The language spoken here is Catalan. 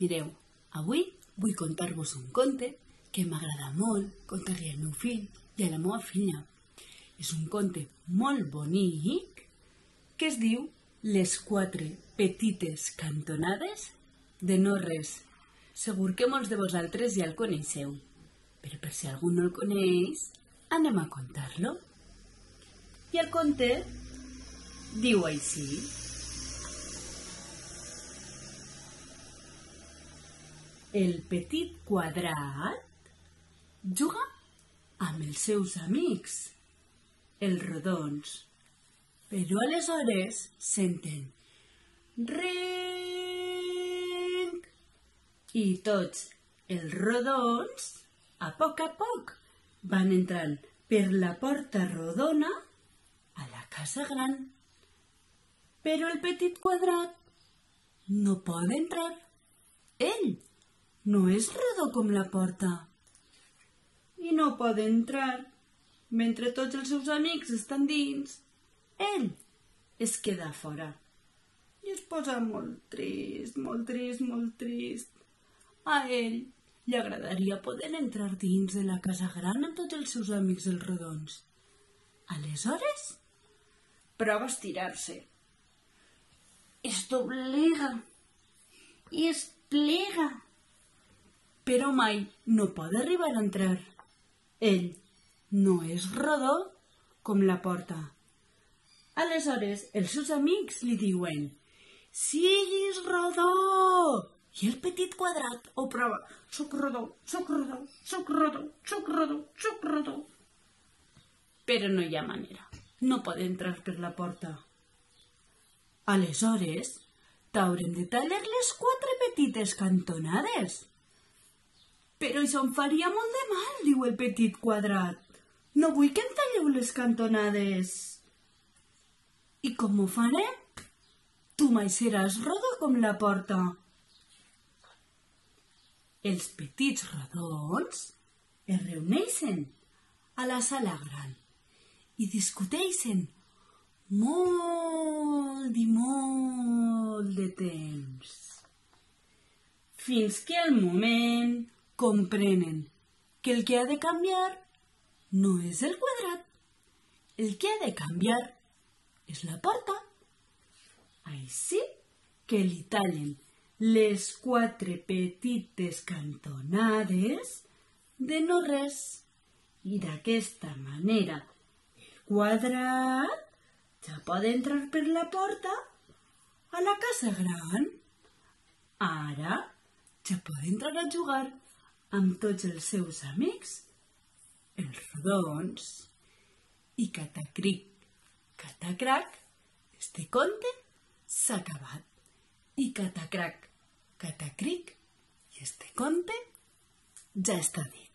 Mireu, avui vull contar-vos un conte que m'agrada molt contar-li al meu fill i a la meva filla. És un conte molt bonic que es diu Les 4 petites cantonades de no res. Segur que molts de vosaltres ja el coneixeu, però per si algú no el coneix, anem a contar-lo. I el conte diu així. El petit quadrat juga amb els seus amics, els rodons, però aleshores senten ring i tots els rodons, a poc, van entrant per la porta rodona a la casa gran. Però el petit quadrat no pot entrar. Ell no és rodó com la porta i no pot entrar. Mentre tots els seus amics estan dins, ell es queda fora i es posa molt trist. A ell li agradaria poder entrar dins de la casa gran amb tots els seus amics els rodons. Aleshores, prova a estirar-se. Es doblega i es plega, però mai no pot arribar a entrar. Ell no és rodó com la porta. Aleshores, els seus amics li diuen «Siguis rodó!» I el petit quadrat ho prova. «Soc rodó. Però no hi ha manera. No pot entrar per la porta. Aleshores, t'haurem de tallar les 4 petites cantonades. Però això em faria molt de mal, diu el petit quadrat. No vull que em talleu les cantonades. I com ho farem? Tu mai seràs rodó com la porta. Els petits rodons es reuneixen a la sala gran i discuteixen molt de temps, fins que al moment comprenen que el que ha de canviar no és el quadrat, el que ha de canviar és la porta. Així que li tallen les 4 petites cantonades de no res i d'aquesta manera el quadrat ja pot entrar per la porta a la casa gran. Ara ja pot entrar a jugar amb tots els seus amics, els rodons. I catacric, catacrac, este conte s'ha acabat. I catacrac, catacric, i este conte ja està dit.